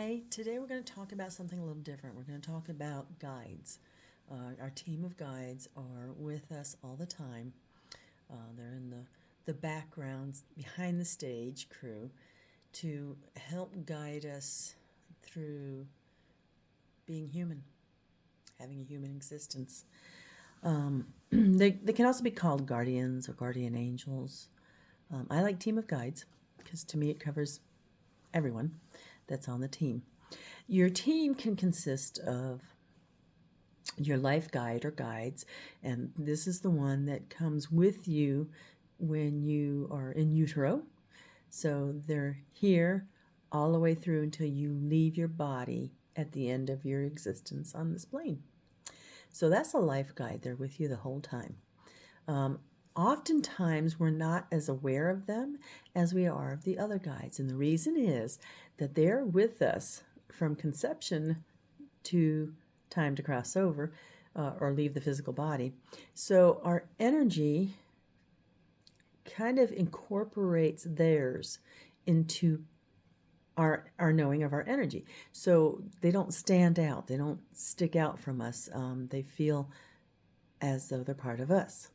Hi, today we're going to talk about something a little different. We're going to talk about guides. Our team of guides are with us all the time. They're in the backgrounds behind the stage crew to help guide us through being human, having a human existence. They can also be called guardians or guardian angels. I like team of guides because to me it covers everyone that's on the team. Your team can consist of your life guide or guides, and this is the one that comes with you when you are in utero. So they're here all the way through until you leave your body at the end of your existence on this plane. So that's a life guide. They're with you the whole time. Oftentimes, we're not as aware of them as we are of the other guides. And the reason is that they're with us from conception to time to cross over or leave the physical body. So our energy kind of incorporates theirs into our knowing of our energy. So they don't stand out. They don't stick out from us. They feel as though they're part of us.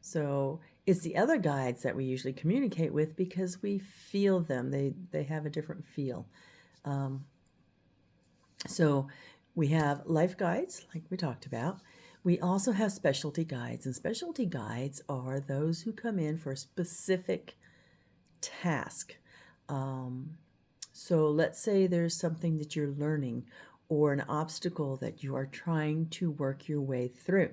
So it's the other guides that we usually communicate with because we feel them. They have a different feel. So we have life guides, like we talked about. We also have specialty guides, and specialty guides are those who come in for a specific task. So let's say there's something that you're learning or an obstacle that you are trying to work your way through.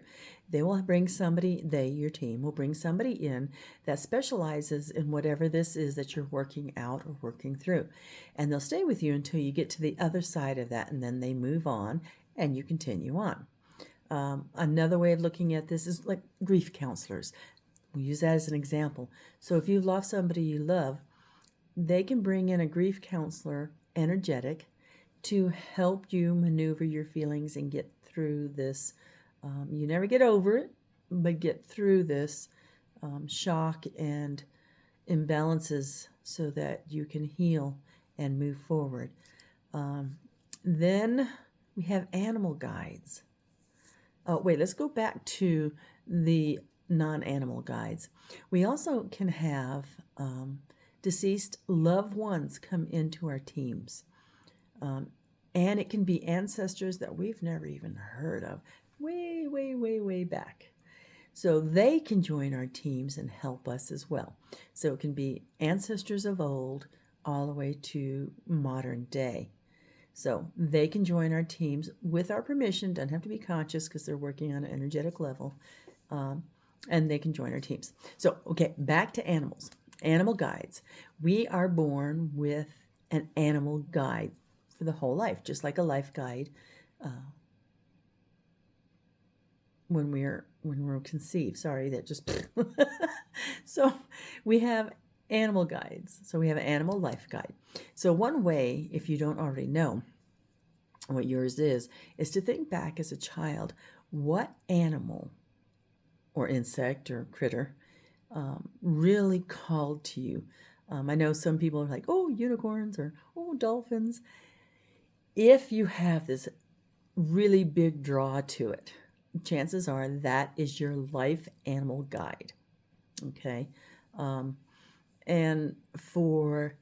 They will bring somebody, your team, will bring somebody in that specializes in whatever this is that you're working out or working through. And they'll stay with you until you get to the other side of that, and then they move on and you continue on. Another way of looking at this is like grief counselors. We use that as an example. So if you've lost somebody you love, they can bring in a grief counselor, energetic, to help you maneuver your feelings and get through this. You never get over it, but get through this shock and imbalances so that you can heal and move forward. Then we have animal guides. Oh, wait, let's go back to the non-animal guides. We also can have deceased loved ones come into our teams. And it can be ancestors that we've never even heard of, way, way, way, way back. So they can join our teams and help us as well. So it can be ancestors of old all the way to modern day. So they can join our teams with our permission, doesn't have to be conscious because they're working on an energetic level, and they can join our teams. So, okay, back to animals. Animal guides. We are born with an animal guide for the whole life, just like a life guide when we're conceived. Sorry, that just so we have animal guides. So we have an animal life guide. So one way, if you don't already know what yours is to think back as a child, what animal or insect or critter really called to you. I know some people are like, oh, unicorns or oh, dolphins. If you have this really big draw to it, chances are that is your life animal guide. Okay. And for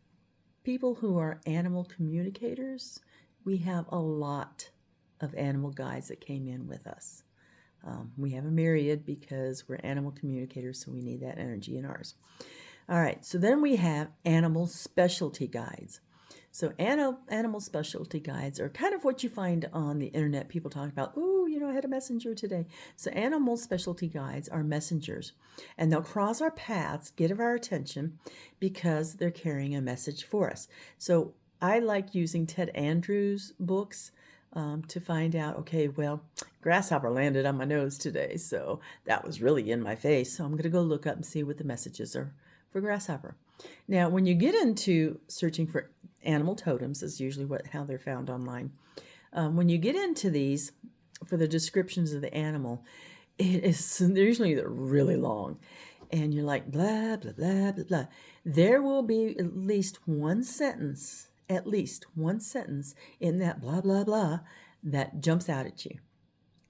people who are animal communicators, we have a lot of animal guides that came in with us. We have a myriad because we're animal communicators, so we need that energy in ours. All right, so then we have animal specialty guides. So animal specialty guides are kind of what you find on the internet. People talk about, oh, I had a messenger today. So animal specialty guides are messengers, and they'll cross our paths, get our attention, because they're carrying a message for us. So I like using Ted Andrews' books to find out, okay, well, grasshopper landed on my nose today, so that was really in my face. So I'm going to go look up and see what the messages are for grasshopper. Now, when you get into searching for animal totems, is usually how they're found online. When you get into these, for the descriptions of the animal, they're usually really long. And you're like, blah, blah, blah, blah, blah. There will be at least one sentence at least one sentence in that blah, blah, blah that jumps out at you.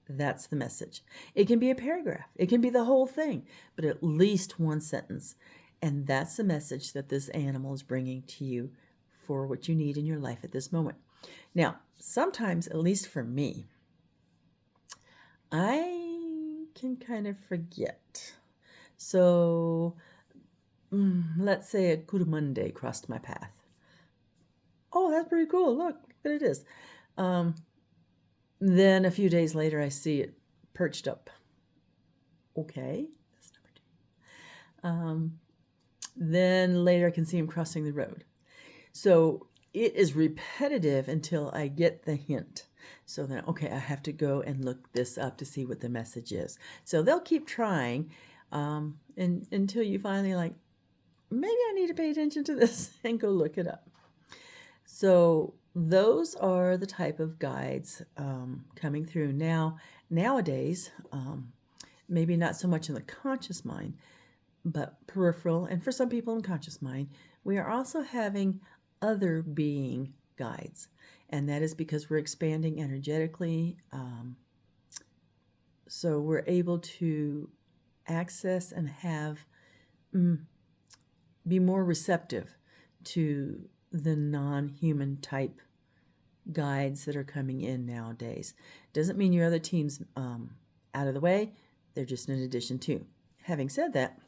That's the message. It can be a paragraph, it can be the whole thing, but at least one sentence. And that's the message that this animal is bringing to you for what you need in your life at this moment. Now, sometimes, at least for me, I can kind of forget. So, let's say a Good Monday crossed my path. Oh, that's pretty cool. Look what it is. Then a few days later, I see it perched up. Okay, that's number 2. Then later, I can see him crossing the road. So it is repetitive until I get the hint. So then, okay, I have to go and look this up to see what the message is. So they'll keep trying until you finally like, maybe I need to pay attention to this and go look it up. So those are the type of guides coming through now. Nowadays, maybe not so much in the conscious mind, but peripheral, and for some people in conscious mind, we are also having other being guides. And that is because we're expanding energetically. So we're able to access and have, be more receptive to the non-human type guides that are coming in nowadays. Doesn't mean your other team's out of the way. They're just an addition to. Having said that,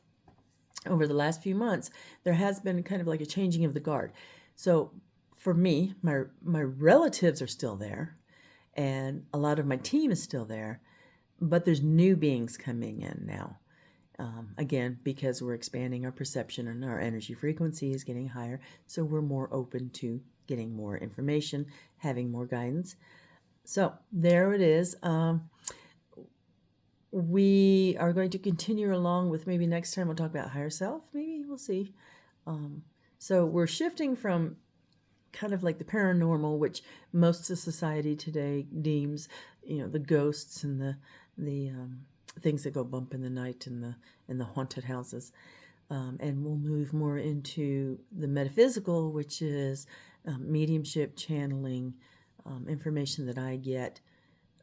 over the last few months, there has been kind of like a changing of the guard. So for me, my relatives are still there, and a lot of my team is still there, but there's new beings coming in now. Again, because we're expanding our perception and our energy frequency is getting higher, so we're more open to getting more information, having more guidance. So there it is. We are going to continue along with, maybe next time we'll talk about higher self. Maybe we'll see. So we're shifting from kind of like the paranormal, which most of society today deems, the ghosts and the things that go bump in the night in the haunted houses, and we'll move more into the metaphysical, which is mediumship, channeling, information that I get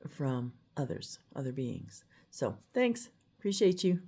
from other beings. So thanks. Appreciate you.